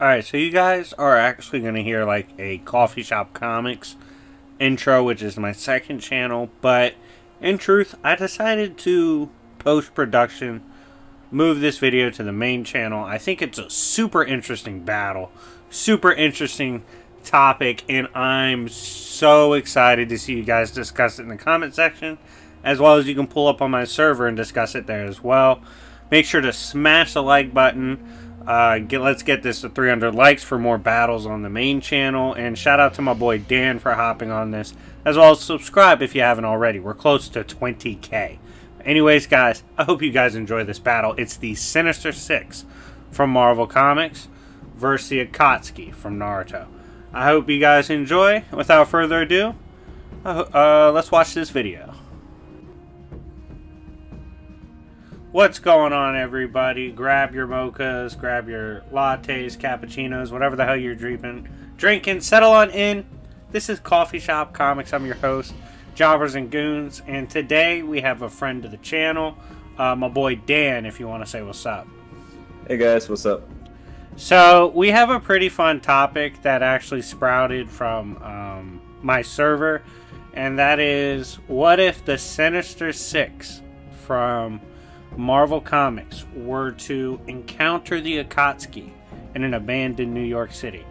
Alright, so you guys are actually going to hear like a Coffee Shop Comics intro, which is my second channel, but in truth, I decided to post-production move this video to the main channel. I think it's a super interesting battle, super interesting topic, and I'm so excited to see you guys discuss it in the comment section, as well as you can pull up on my server and discuss it there as well. Make sure to smash the like button. Let's get this to 300 likes for more battles on the main channel. And shout out to my boy Dan for hopping on this, as well as subscribe if you haven't already. We're close to 20k. Anyways, guys, I hope you guys enjoy this battle. It's the Sinister Six from Marvel Comics versus the Akatsuki from Naruto. I hope you guys enjoy. Without further ado, let's watch this video. What's going on, everybody? Grab your mochas, grab your lattes, cappuccinos, whatever the hell you're drinking. Settle on in. This is Coffee Shop Comics. I'm your host, Jobbers and Goons, and today we have a friend of the channel, my boy Dan, if you want to say what's up. Hey guys, what's up? So, we have a pretty fun topic that actually sprouted from my server, and that is, what if the Sinister Six from Marvel Comics were to encounter the Akatsuki in an abandoned New York City?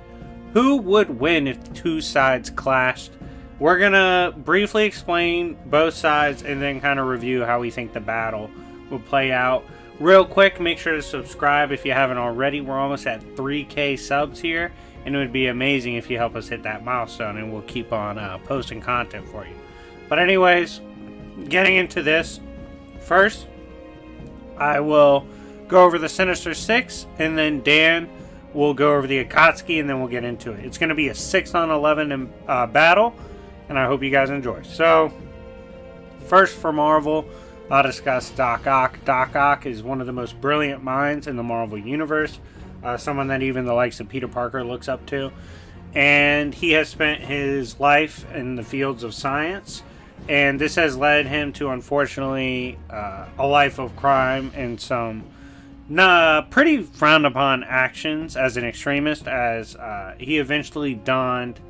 Who would win if the two sides clashed? We're gonna briefly explain both sides and then kind of review how we think the battle will play out. Real quick, make sure to subscribe if you haven't already. We're almost at 3k subs here, and it would be amazing if you help us hit that milestone, and we'll keep on posting content for you. But anyways, getting into this, first I will go over the Sinister Six, and then Dan will go over the Akatsuki, and then we'll get into it. It's going to be a 6-on-11 battle, and I hope you guys enjoy. So, first for Marvel, I'll discuss Doc Ock. Doc Ock is one of the most brilliant minds in the Marvel Universe, someone that even the likes of Peter Parker looks up to, and he has spent his life in the fields of science. And this has led him to, unfortunately, a life of crime and some pretty frowned upon actions as an extremist, as he eventually donned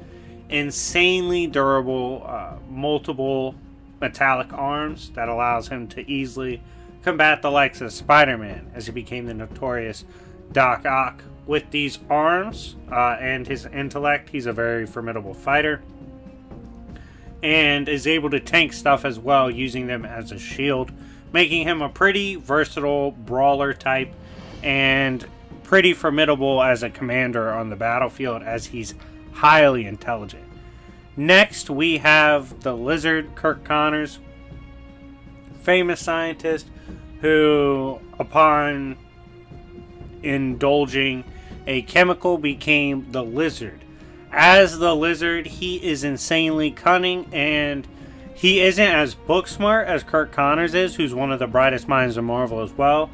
insanely durable, multiple metallic arms that allows him to easily combat the likes of Spider-Man, as he became the notorious Doc Ock. With these arms and his intellect, he's a very formidable fighter, and is able to tank stuff as well, using them as a shield, making him a pretty versatile brawler type and pretty formidable as a commander on the battlefield, as he's highly intelligent. Next, we have the Lizard, Curt Connors, famous scientist who, upon indulging a chemical, became the Lizard. As the Lizard, he is insanely cunning, and he isn't as book smart as Curt Connors is, who's one of the brightest minds of Marvel as well,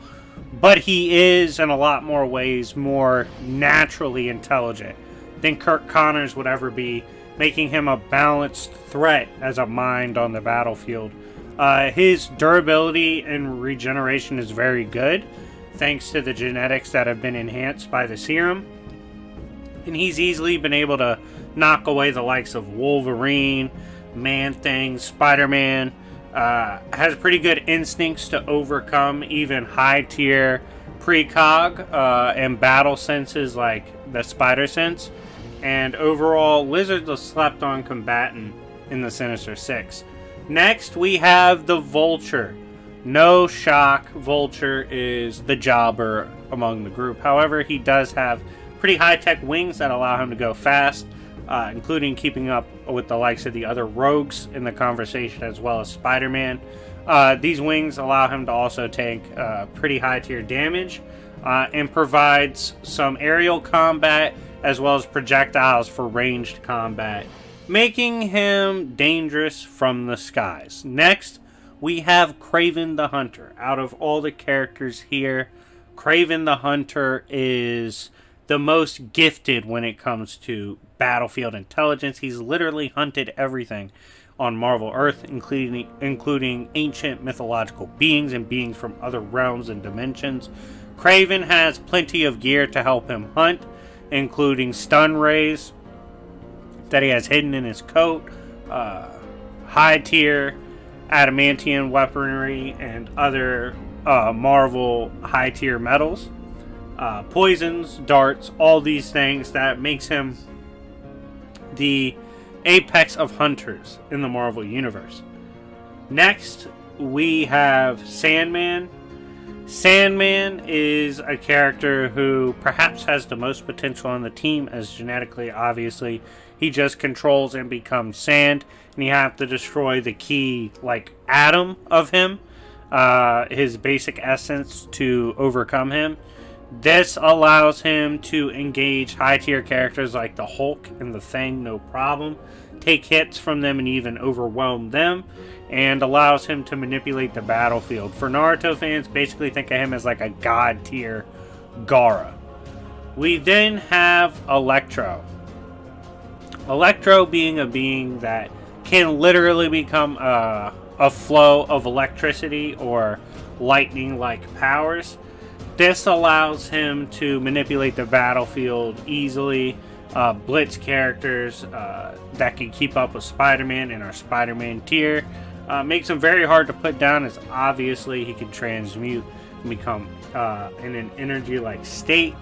but he is, in a lot more ways, more naturally intelligent than Curt Connors would ever be, making him a balanced threat as a mind on the battlefield. His durability and regeneration is very good, thanks to the genetics that have been enhanced by the serum. And he's easily been able to knock away the likes of Wolverine, Man-Thing, Spider-Man. Has pretty good instincts to overcome even high-tier precog and battle senses like the Spider Sense. And overall, Lizard's a slept-on combatant in the Sinister Six. Next, we have the Vulture. No shock, Vulture is the jobber among the group. However, he does have pretty high-tech wings that allow him to go fast, including keeping up with the likes of the other rogues in the conversation, as well as Spider-Man. These wings allow him to also take pretty high-tier damage, and provides some aerial combat as well as projectiles for ranged combat, making him dangerous from the skies. Next, we have Kraven the Hunter. Out of all the characters here, Kraven the Hunter is the most gifted when it comes to battlefield intelligence. He's literally hunted everything on Marvel Earth, including ancient mythological beings and beings from other realms and dimensions. Kraven has plenty of gear to help him hunt, including stun rays that he has hidden in his coat, high tier adamantium weaponry, and other Marvel high tier metals, poisons, darts, all these things that makes him the apex of hunters in the Marvel Universe. Next, we have Sandman. Sandman is a character who perhaps has the most potential on the team, as genetically, obviously, he just controls and becomes sand, and you have to destroy the key, atom of him, his basic essence, to overcome him. This allows him to engage high-tier characters like the Hulk and the Thing, no problem, take hits from them and even overwhelm them, and allows him to manipulate the battlefield. For Naruto fans, basically think of him as like a god tier Gaara. We then have Electro. Electro being a being that can literally become a flow of electricity or lightning-like powers. This allows him to manipulate the battlefield easily, blitz characters that can keep up with Spider-Man in our Spider-Man tier. Makes him very hard to put down, as obviously he can transmute and become in an energy-like state,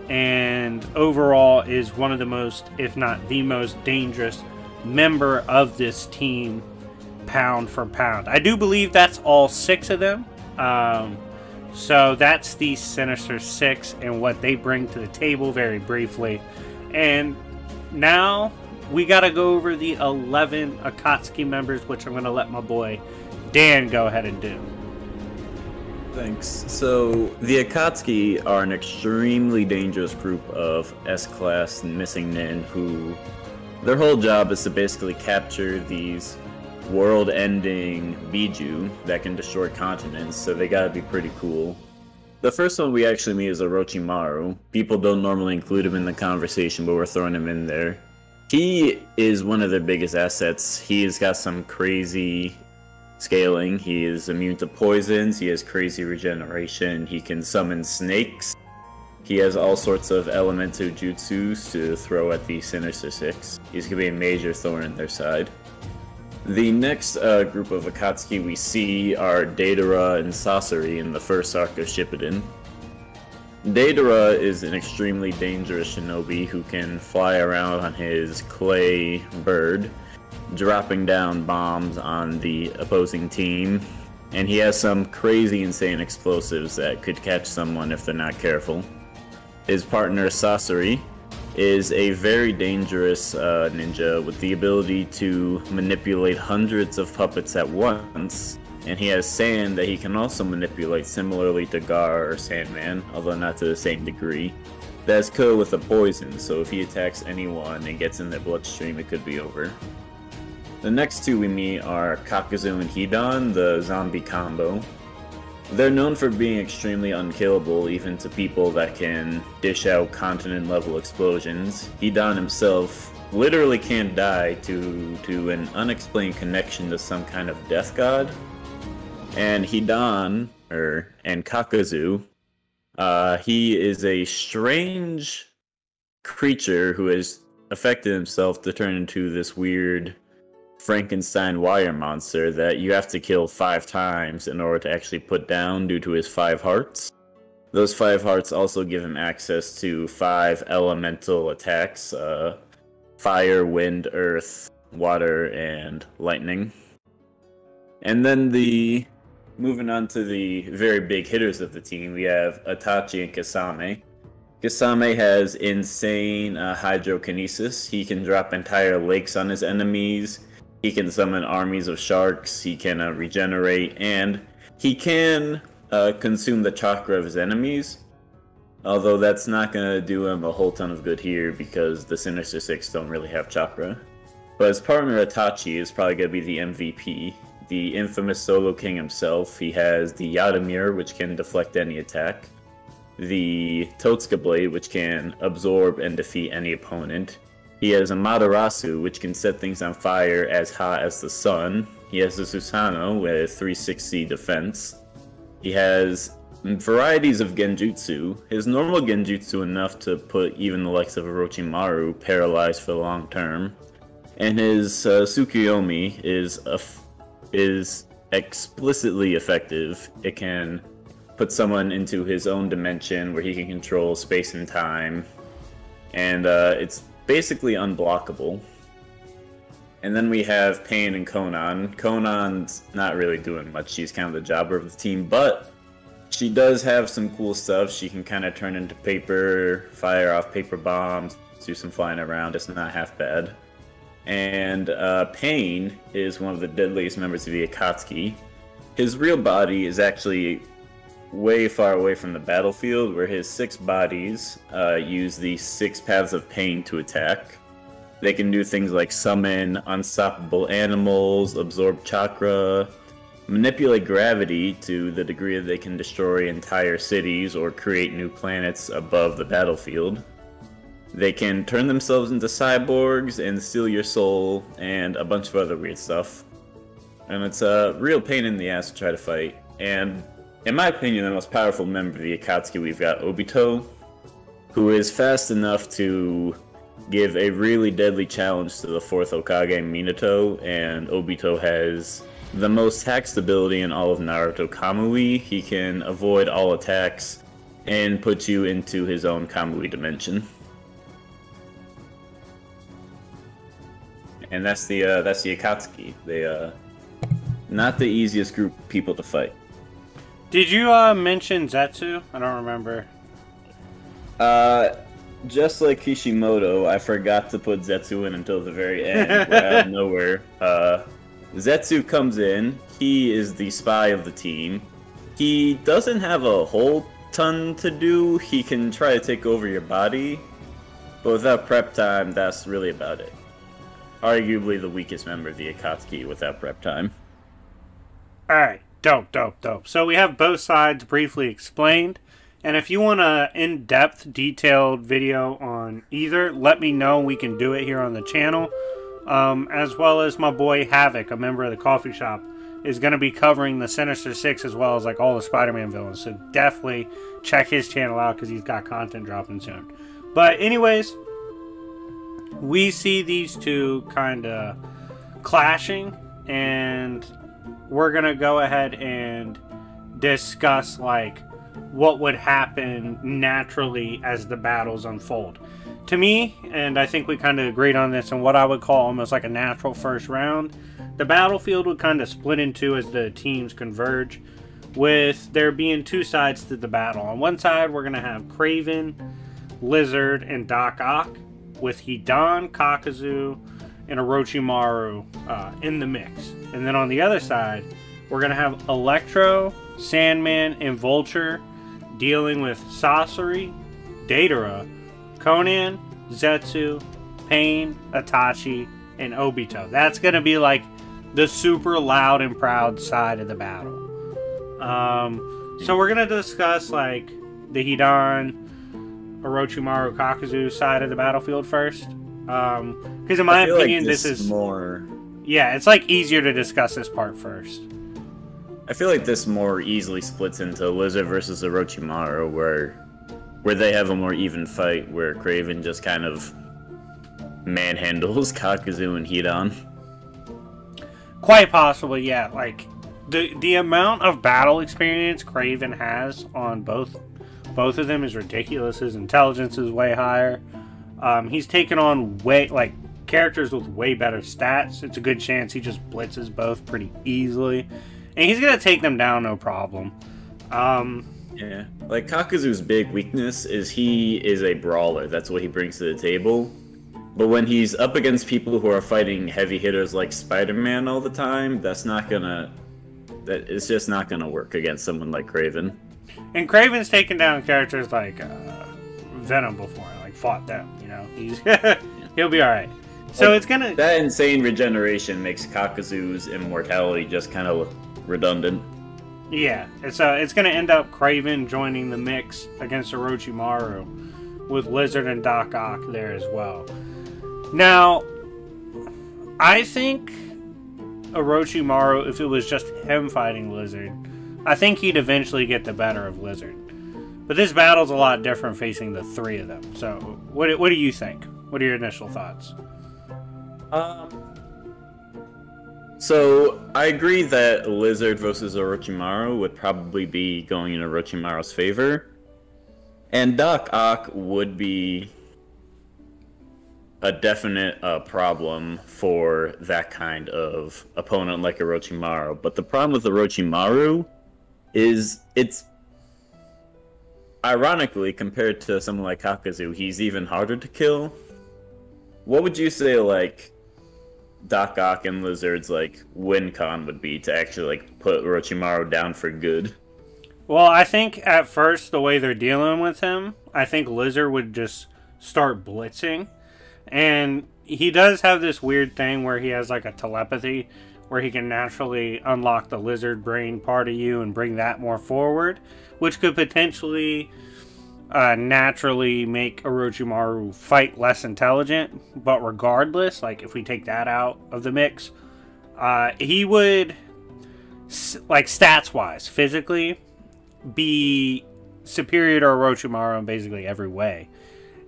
and overall is one of the most, if not the most dangerous member of this team, pound for pound. I do believe that's all 6 of them. So that's the Sinister Six and what they bring to the table very briefly. And now we got to go over the 11 Akatsuki members, which I'm going to let my boy Dan go ahead and do. Thanks. So, the Akatsuki are an extremely dangerous group of S-Class Missing Nin who their whole job is to basically capture these world-ending Biju that can destroy continents, so they gotta be pretty cool. The first one we actually meet is Orochimaru. People don't normally include him in the conversation, but we're throwing him in there. He is one of their biggest assets. He's got some crazy scaling. He is immune to poisons, he has crazy regeneration, he can summon snakes. He has all sorts of elemental jutsus to throw at the Sinister Six. He's gonna be a major thorn in their side. The next group of Akatsuki we see are Deidara and Sasori in the first arc of Shippuden. Deidara is an extremely dangerous shinobi who can fly around on his clay bird, dropping down bombs on the opposing team, and he has some crazy insane explosives that could catch someone if they're not careful. His partner Sasori is a very dangerous ninja with the ability to manipulate hundreds of puppets at once, and he has sand that he can also manipulate similarly to Gar or Sandman, although not to the same degree. That's cool with a poison, so if he attacks anyone and gets in their bloodstream, it could be over. The next two we meet are Kakuzu and Hidan, the zombie combo. They're known for being extremely unkillable, even to people that can dish out continent-level explosions. Hidan himself literally can't die due to an unexplained connection to some kind of death god. And Hidan, and Kakuzu, he is a strange creature who has affected himself to turn into this weird Frankenstein wire monster that you have to kill 5 times in order to actually put down due to his 5 hearts. Those 5 hearts also give him access to 5 elemental attacks, fire, wind, earth, water, and lightning. And then moving on to the very big hitters of the team, we have Itachi and Kasame. Kasame has insane hydrokinesis. He can drop entire lakes on his enemies. He can summon armies of sharks, he can regenerate, and he can consume the chakra of his enemies. Although that's not going to do him a whole ton of good here because the Sinister Six don't really have chakra. But his partner Itachi is probably going to be the MVP. The infamous Solo King himself. He has the Yadamir, which can deflect any attack. The Totsuka Blade, which can absorb and defeat any opponent. He has a Madarasu, which can set things on fire as hot as the sun. He has the Susanoo with 360 defense. He has varieties of genjutsu. His normal genjutsu enough to put even the likes of Orochimaru paralyzed for the long term, and his Tsukuyomi is explicitly effective. It can put someone into his own dimension where he can control space and time, and it's basically unblockable. And then we have Pain and Konan. Konan's not really doing much. She's kind of the jobber of the team, but she does have some cool stuff. She can kind of turn into paper, fire off paper bombs, do some flying around. It's not half bad. And Pain is one of the deadliest members of the Akatsuki. His real body is actually way far away from the battlefield, where his 6 bodies use the 6 paths of pain to attack. They can do things like summon unstoppable animals, absorb chakra, manipulate gravity to the degree that they can destroy entire cities or create new planets above the battlefield. They can turn themselves into cyborgs and steal your soul and a bunch of other weird stuff. And it's a real pain in the ass to try to fight. And in my opinion, the most powerful member of the Akatsuki, we've got Obito, who is fast enough to give a really deadly challenge to the 4th Hokage, Minato, and Obito has the most hack stability in all of Naruto Kamui. He can avoid all attacks and put you into his own Kamui dimension. And that's the Akatsuki. They not the easiest group of people to fight. Did you mention Zetsu? I don't remember. Just like Kishimoto, I forgot to put Zetsu in until the very end, where out of nowhere. Zetsu comes in. He is the spy of the team. He doesn't have a whole ton to do. He can try to take over your body, but without prep time, that's really about it. Arguably the weakest member of the Akatsuki without prep time. Alright, dope. So we have both sides briefly explained. And if you want an in-depth, detailed video on either, let me know. We can do it here on the channel. As well as my boy Havoc, a member of the coffee shop, is going to be covering the Sinister Six as well as like all the Spider-Man villains. So definitely check his channel out because he's got content dropping soon. But anyways, we see these two kind of clashing, and we're going to go ahead and discuss like what would happen naturally as the battles unfold. To me, and I think we kind of agreed on this, and what I would call almost like a natural first round, the battlefield would kind of split in two as the teams converge, with there being 2 sides to the battle. On one side, we're going to have Kraven, Lizard, and Doc Ock, with Hidan, Kakuzu, and Orochimaru in the mix. And then on the other side, we're going to have Electro, Sandman, and Vulture dealing with Sasori, Deidara, Conan, Zetsu, Pain, Itachi, and Obito. That's going to be like the super loud and proud side of the battle. So we're going to discuss like the Hidan, Orochimaru, Kakuzu side of the battlefield first. Because in my opinion, like this is more... Yeah, it's like easier to discuss this part first. I feel like this more easily splits into Lizard versus Orochimaru, where they have a more even fight, where Kraven just kind of manhandles Kakuzu and Hidan. Quite possibly, yeah. Like the amount of battle experience Kraven has on both of them is ridiculous. His intelligence is way higher. He's taken on characters with way better stats. It's a good chance he just blitzes both pretty easily. And he's going to take them down no problem. Yeah. Like, Kakuzu's big weakness is he is a brawler. That's what he brings to the table. But when he's up against people who are fighting heavy hitters like Spider-Man all the time, it's just not gonna work against someone like Kraven. And Kraven's taken down characters like Venom before. Like, fought them, you know? He'll be alright. So it's gonna... That insane regeneration makes Kakuzu's immortality just kind of look redundant. Yeah, it's going to end up Kraven joining the mix against Orochimaru with Lizard and Doc Ock there as well. Now, I think Orochimaru, if it was just him fighting Lizard, I think he'd eventually get the better of Lizard. But this battle's a lot different facing the three of them. So, what do you think? What are your initial thoughts? So, I agree that Lizard versus Orochimaru would probably be going in Orochimaru's favor. And Doc Ock would be a definite problem for that kind of opponent like Orochimaru. But the problem with Orochimaru is it's... Ironically, compared to someone like Kakuzu, he's even harder to kill. What would you say, like, Doc Ock and Lizard's, like, win con would be to actually, like, put Orochimaru down for good? Well, I think at first, the way they're dealing with him, I think Lizard would just start blitzing. And he does have this weird thing where he has, like, a telepathy, where he can naturally unlock the lizard brain part of you and bring that more forward, which could potentially naturally make Orochimaru fight less intelligent. But regardless, like if we take that out of the mix, he would, like stats-wise, physically, be superior to Orochimaru in basically every way.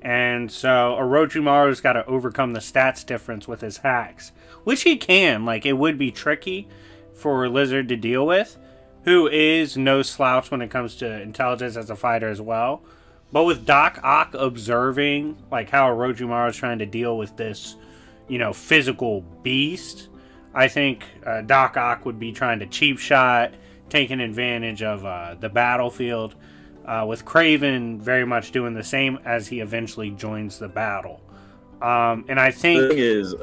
And so Orochimaru's got to overcome the stats difference with his hacks, which he can. Like, it would be tricky for Lizard to deal with, who is no slouch when it comes to intelligence as a fighter as well. But with Doc Ock observing, like, how Orochimaru's trying to deal with this, you know, physical beast, I think Doc Ock would be trying to cheap shot, taking advantage of the battlefield, with Craven very much doing the same as he eventually joins the battle. And I think... The thing is,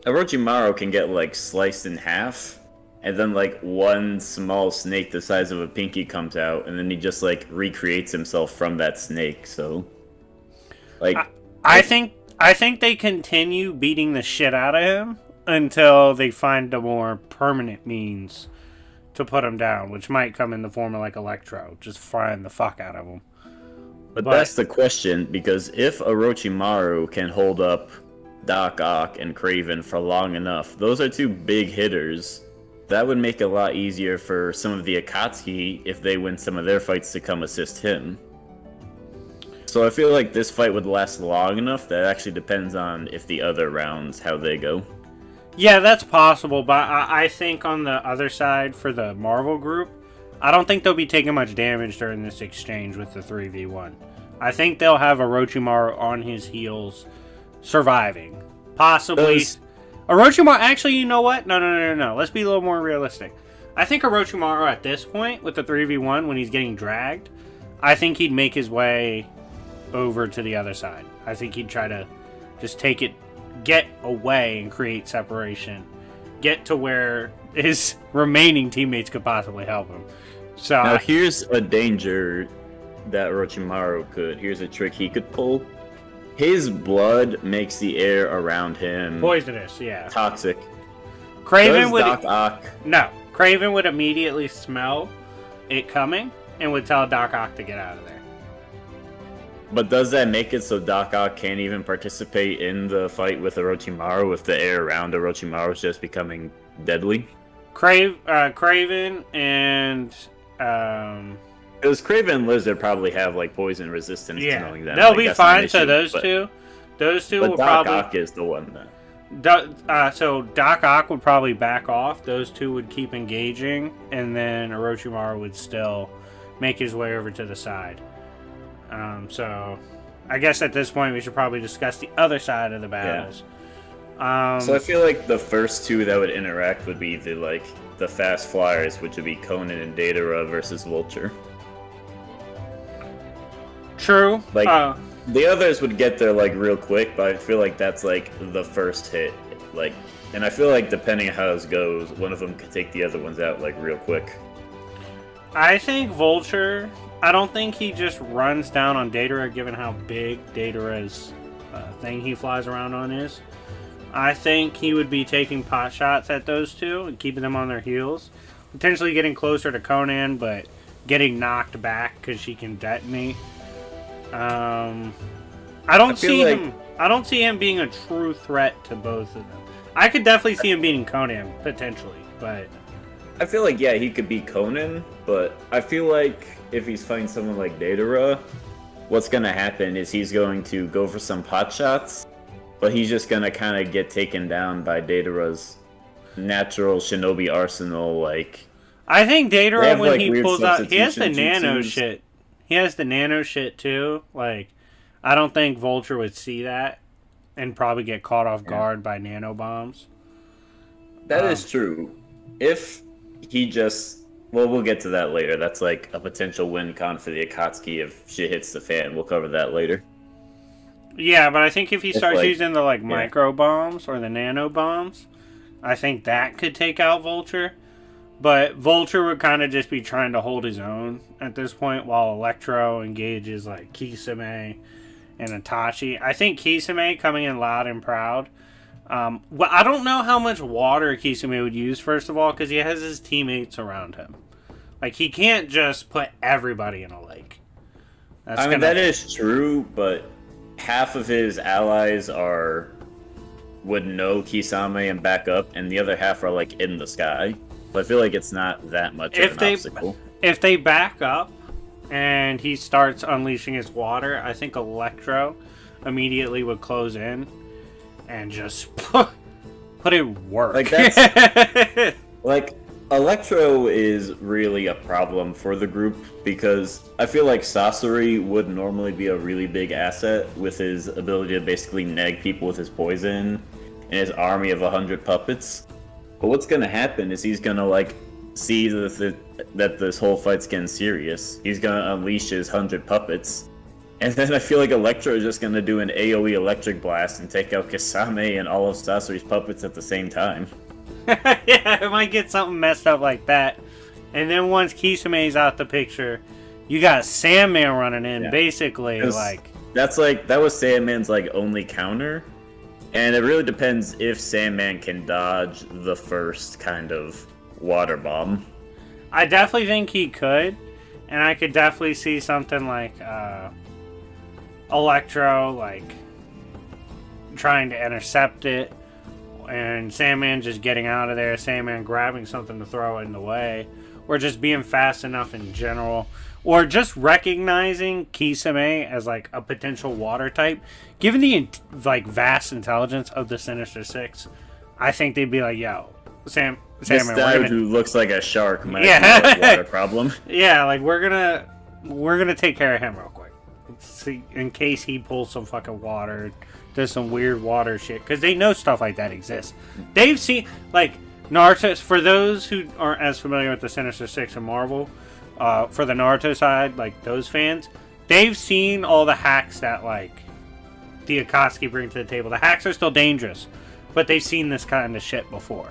Orochimaru can get, like, sliced in half, and then, like, one small snake the size of a pinky comes out, and then he just, like, recreates himself from that snake, so... Like... I think they continue beating the shit out of him until they find a more permanent means to put him down, which might come in the form of, like, Electro, just frying the fuck out of him. But that's the question, because if Orochimaru can hold up Doc Ock and Craven for long enough, those are two big hitters. That would make it a lot easier for some of the Akatsuki, if they win some of their fights, to come assist him. So I feel like this fight would last long enough. That actually depends on if the other rounds, how they go. Yeah, that's possible, but I think on the other side, for the Marvel group, I don't think they'll be taking much damage during this exchange with the 3v1. I think they'll have Orochimaru on his heels, surviving. Possibly... Orochimaru... Actually, you know what? No. Let's be a little more realistic. I think Orochimaru at this point, with the 3v1, when he's getting dragged, I think he'd make his way over to the other side. I think he'd try to just take it, get away and create separation. Get to where his remaining teammates could possibly help him. So now here's a danger that Orochimaru could. Here's a trick he could pull. His blood makes the air around him poisonous, yeah. Toxic. Craven would... Doc Ock... No. Craven would immediately smell it coming and would tell Doc Ock to get out of there. But does that make it so Doc Ock can't even participate in the fight with Orochimaru if the air around Orochimaru is just becoming deadly? Craven and... Because Craven and Lizard probably have, like, poison resistance to knowing them. They'll be fine to those two. Those two will Doc probably... Ock is the one that... So Doc Ock would probably back off. Those two would keep engaging. And then Orochimaru would still make his way over to the side. So I guess at this point we should probably discuss the other side of the battles. Yeah. So I feel like the first two that would interact would be the fast flyers, which would be Conan and Datara versus Vulture. True. Like, the others would get there, like, real quick, but I feel like that's, like, the first hit. Like, and I feel like depending on how this goes, one of them could take the other ones out, like, real quick. I think Vulture... I don't think he just runs down on Datara, given how big Datara's thing he flies around on is. I think he would be taking pot shots at those two and keeping them on their heels. Potentially getting closer to Conan, but getting knocked back because she can detonate. I don't see him being a true threat to both of them. I could definitely see him beating Conan, potentially, but... I feel like, yeah, he could beat Conan, but I feel like if he's fighting someone like Datara, what's gonna happen is he's going to go for some pot shots, but he's just gonna kind of get taken down by Datara's natural shinobi arsenal. Like, I think Datara, when he pulls out, he has the substitution nano jutsus. shit. He has the nano shit too. Like, I don't think Vulture would see that and probably get caught off guard by nano bombs. That is true. If he just, well, we'll get to that later. That's like a potential win con for the Akatsuki if shit hits the fan. We'll cover that later. Yeah, but I think if he starts like- using the micro bombs or the nano bombs, I think that could take out Vulture. But Vulture would kind of just be trying to hold his own at this point while Electro engages like Kisame and Itachi. I think Kisame coming in loud and proud. Well, I don't know how much water Kisame would use, first of all, because he has his teammates around him. Like, he can't just put everybody in a lake. That's I mean, that is true, but half of his allies would know Kisame and back up, and the other half are like in the sky. So I feel like it's not that much of an obstacle. If they back up and he starts unleashing his water, I think Electro immediately would close in and just put it work. Like, that's like, Electro is really a problem for the group because I feel like Sasori would normally be a really big asset with his ability to basically neg people with his poison and his army of 100 puppets. But what's gonna happen is he's gonna like see that this whole fight's getting serious. He's gonna unleash his 100 puppets, and then I feel like Electro is just gonna do an AoE electric blast and take out Kisame and all of Sasori's puppets at the same time. Yeah, it might get something messed up like that. And then once Kisame's out the picture, you got Sandman running in, basically. Like, that was Sandman's like only counter. And it really depends if Sandman can dodge the first kind of water bomb. I definitely think he could, and I could definitely see something like Electro, like, trying to intercept it, and Sandman just getting out of there, Sandman grabbing something to throw it in the way, or just being fast enough in general, or just recognizing Kisame as like a potential water type. Given the vast intelligence of the Sinister Six, I think they'd be like, "Yo, Sandman, This dude who looks like a shark might have a water problem." Yeah, like we're gonna take care of him real quick, see, in case he pulls some fucking water, does some weird water shit, because they know stuff like that exists. They've seen like Naruto. For those who aren't as familiar with the Sinister Six and Marvel, for the Naruto side, like those fans, they've seen all the hacks that like the Akatsuki bring to the table. The hacks are still dangerous, but they've seen this kind of shit before.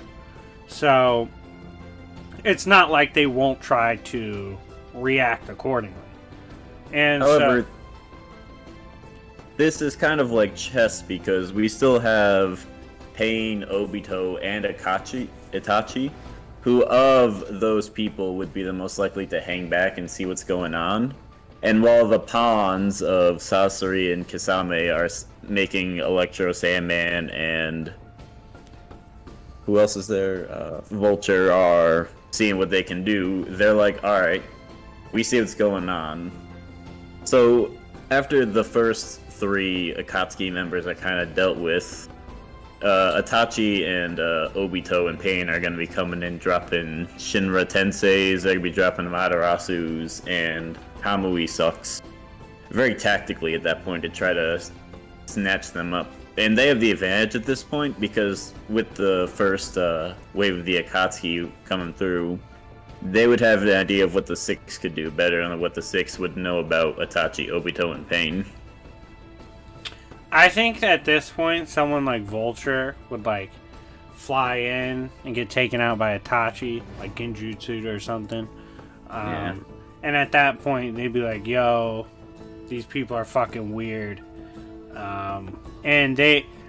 So it's not like they won't try to react accordingly. And however, this is kind of like chess because we still have Pain, Obito, and Itachi, who of those people would be the most likely to hang back and see what's going on. And while the pawns of Sasori and Kisame are making Electro, Sandman, and who else is there? Vulture are seeing what they can do. They're like, all right, we see what's going on. So after the first three Akatsuki members are kind of dealt with, Itachi and Obito and Pain are going to be coming in, dropping Shinra Tenseis, they're going to be dropping Amaterasus, and Kamui sucks. Very tactically at that point to try to snatch them up. And they have the advantage at this point because with the first wave of the Akatsuki coming through, they would have the idea of what the Six could do better than what the Six would know about Itachi, Obito, and Pain. I think at this point, someone like Vulture would like fly in and get taken out by Itachi, like Genjutsu or something. And at that point, they'd be like, "Yo, these people are fucking weird." And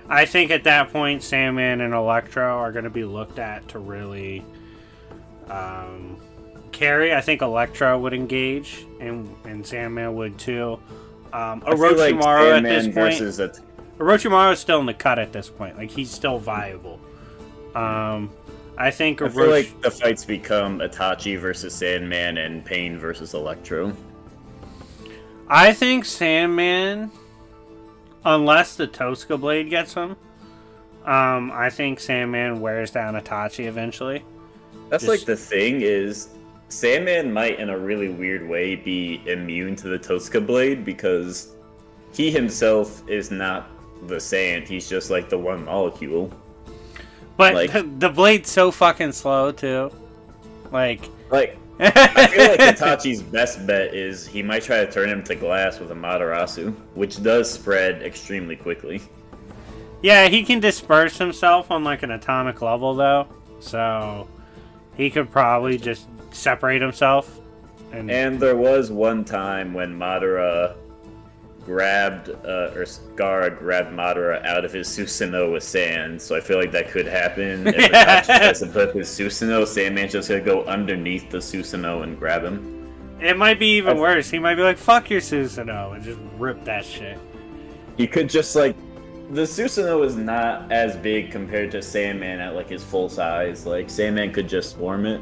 I think at that point, Sandman and Electro are going to be looked at to really carry. I think Electro would engage, and Sandman would too. Orochimaru at this point. Orochimaru is still in the cut at this point. Like, he's still viable. I I think I feel like the fights become Itachi versus Sandman and Pain versus Electro. I think Sandman, unless the Tosca blade gets him, I think Sandman wears down Itachi eventually. That's like the thing is, Sandman might in a really weird way be immune to the Tosca blade because he himself is not the sand, he's just like the one molecule. But like, the blade's so fucking slow too. Like I feel like Itachi's best bet is he might try to turn him to glass with a Matarasu, which does spread extremely quickly. Yeah, he can disperse himself on like an atomic level though, so he could probably just separate himself. And there was one time when Madara grabbed, or Gaara grabbed Madara out of his Susanoo with sand, so I feel like that could happen. If Itachi tries to put his Susanoo, Sandman's just gonna go underneath the Susanoo and grab him. It might be even worse. He might be like, fuck your Susanoo, and just rip that shit. He could just like... The Susanoo is not as big compared to Sandman at like his full size. Like, Sandman could just swarm it.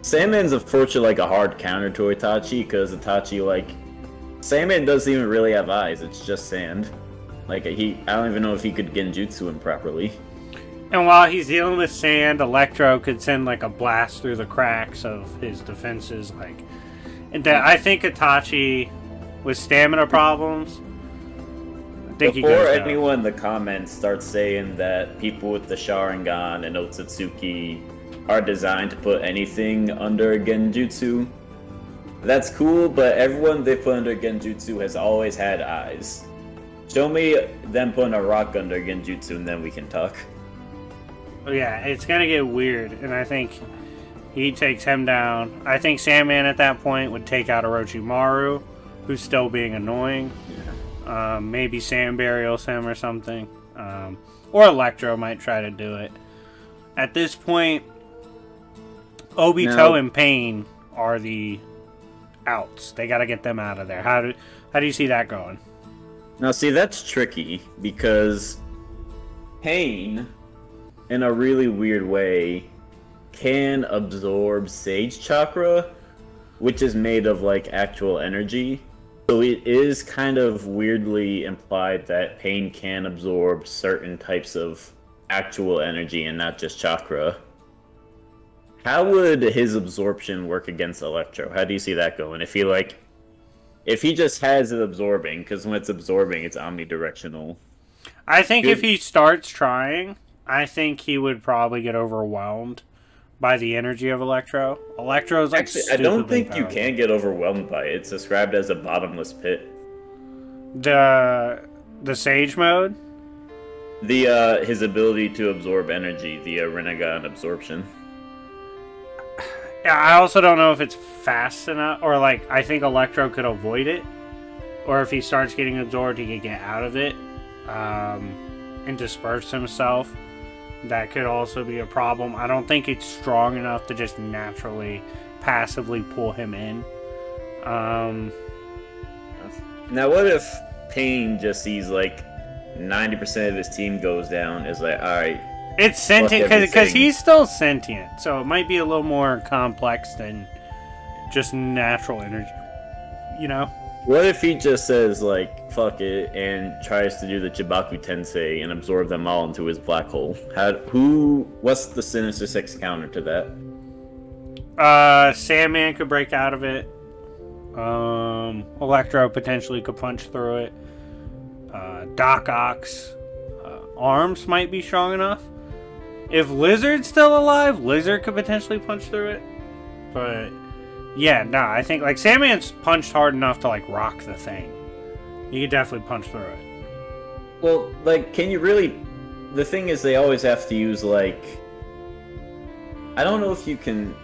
Sandman's unfortunately like a hard counter to Itachi, because Itachi like... Sandman doesn't even really have eyes, it's just sand. Like, I don't even know if he could genjutsu him properly. And while he's dealing with sand, Electro could send like a blast through the cracks of his defenses. Like, and I think Itachi, with stamina problems, I think he goes Before down. anyone in the comments starts saying that people with the Sharingan and Otsutsuki are designed to put anything under a genjutsu, that's cool, but everyone they put under genjutsu has always had eyes. Show me them putting a rock under genjutsu and then we can talk. Oh, yeah, it's gonna get weird, and I think he takes him down. I think Sandman at that point would take out Orochimaru, who's still being annoying. Yeah. Maybe Sand Burials him or something. Or Electro might try to do it. At this point, Obito and Pain are the outs. They gotta get them out of there. How do you see that going? Now, see, that's tricky, because Pain, in a really weird way, can absorb Sage Chakra, which is made of, like, actual energy. So it is kind of weirdly implied that Pain can absorb certain types of actual energy and not just chakra. How would his absorption work against Electro? How do you see that going? If he just has it absorbing, because when it's absorbing, it's omnidirectional. I think if he starts trying, I think he would probably get overwhelmed by the energy of Electro. Electro's like actually, I don't think you can get overwhelmed by it. It's described as a bottomless pit. The Sage mode? His ability to absorb energy, the Rinnegan absorption. Yeah, I also don't know if it's fast enough, or like, I think Electro could avoid it, or if he starts getting absorbed, he could get out of it, and disperse himself. That could also be a problem. I don't think it's strong enough to just naturally, passively pull him in. Now, what if Pain just sees like 90% of his team goes down, is like, alright, it's sentient, because he's still sentient, so it might be a little more complex than just natural energy, you know? What if he just says, like, fuck it, and tries to do the Chibaku Tensei and absorb them all into his black hole? What's the Sinister Six counter to that? Sandman could break out of it. Electro potentially could punch through it. Doc Ock's arms might be strong enough. If Lizard's still alive, Lizard could potentially punch through it. But yeah, I think like Sandman's punched hard enough to like rock the thing. He could definitely punch through it. Well, like, can you really... The thing is, they always have to use, like... I don't know if you can...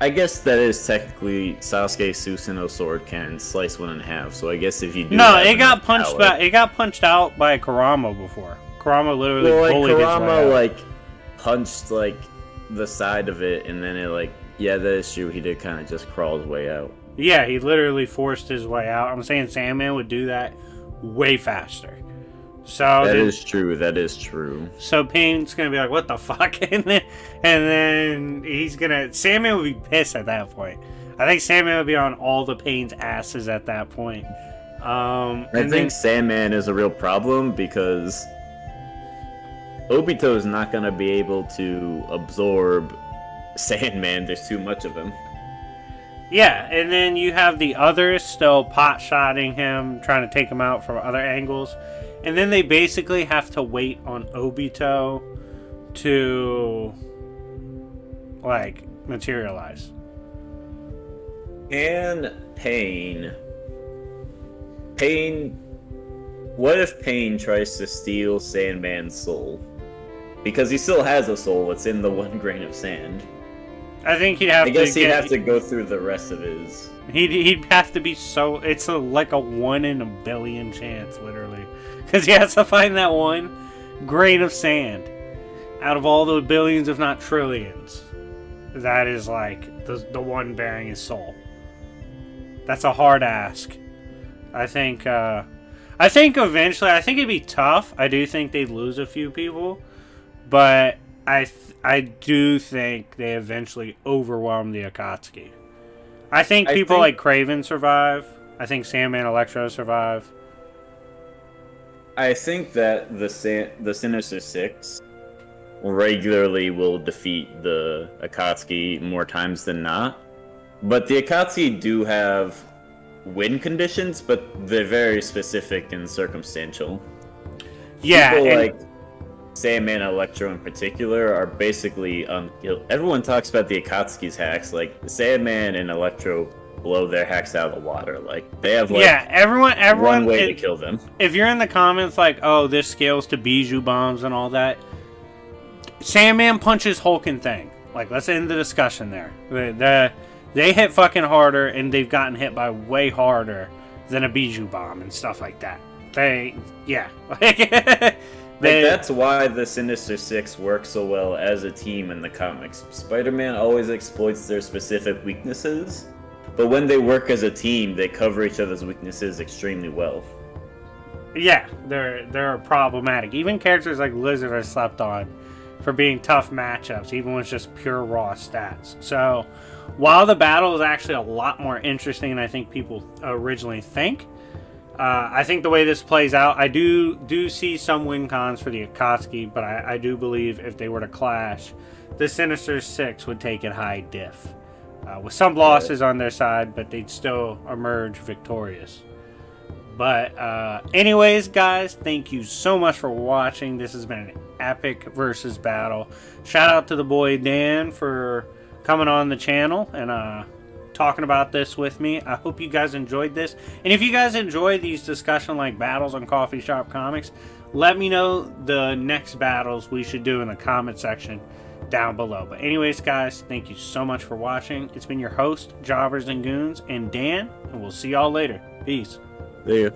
I guess that is technically Sasuke's Susanoo sword can slice one in half, so I guess if you do... No, it got punched back. It got punched out by Kurama before. Kurama literally bullied his way out. Kurama, like, punched, like, the side of it, and then it, like... Yeah, that is true. He did kind of just crawl his way out. Yeah, he literally forced his way out. I'm saying Sandman would do that way faster. So that is true. That is true. So Pain's gonna be like, "What the fuck?" and then he's gonna. Sandman will be pissed at that point. I think Sandman will be on all the Pain's asses at that point. I think Sandman is a real problem because Obito is not gonna be able to absorb Sandman. There's too much of him. Yeah, and then you have the others still pot-shotting him, trying to take him out from other angles. And then they basically have to wait on Obito to, like, materialize. And Pain, what if Pain tries to steal Sandman's soul? Because he still has a soul, it's in the 1 grain of sand. I think he'd have to. I guess he'd have to go through the rest of his. He'd have to be so. It's like a 1 in a billion chance, literally, because he has to find that 1 grain of sand out of all the billions, if not trillions. That is like the one bearing his soul. That's a hard ask. I think eventually. I think it'd be tough. I do think they'd lose a few people, but I do think they eventually overwhelm the Akatsuki. I think people like Kraven survive. I think Sandman, Electro survive. I think that the Sinister Six regularly will defeat the Akatsuki more times than not. But the Akatsuki do have win conditions, but they're very specific and circumstantial. Yeah, people like Sandman and Electro in particular are basically everyone talks about the Akatsuki's hacks. Like Sandman and Electro blow their hacks out of the water. Like they have everyone one way to kill them. If you're in the comments like, "Oh, this scales to Bijou bombs and all that," Sandman punches Hulk and Thing. Like, let's end the discussion there. They hit fucking harder, and they've gotten hit by way harder than a Bijou bomb and stuff like that. That's why the Sinister Six work so well as a team in the comics. Spider-Man always exploits their specific weaknesses, but when they work as a team, they cover each other's weaknesses extremely well. Yeah, they're problematic. Even characters like Lizard are slept on for being tough matchups, even with just pure raw stats. So, while the battle is actually a lot more interesting than I think people originally think, I think the way this plays out, I do see some win cons for the Akatsuki, but I do believe if they were to clash, the Sinister Six would take it high diff. With some losses on their side, but they'd still emerge victorious. But anyways, guys, thank you so much for watching. This has been an epic versus battle. Shout out to the boy Dan for coming on the channel and talking about this with me. I hope you guys enjoyed this. And if you guys enjoy these discussion like battles on Coffee Shop Comics, let me know the next battles we should do in the comment section down below. But anyways, guys, thank you so much for watching. It's been your host, Jobbers and Goons, and Dan, and we'll see y'all later. Peace. See ya.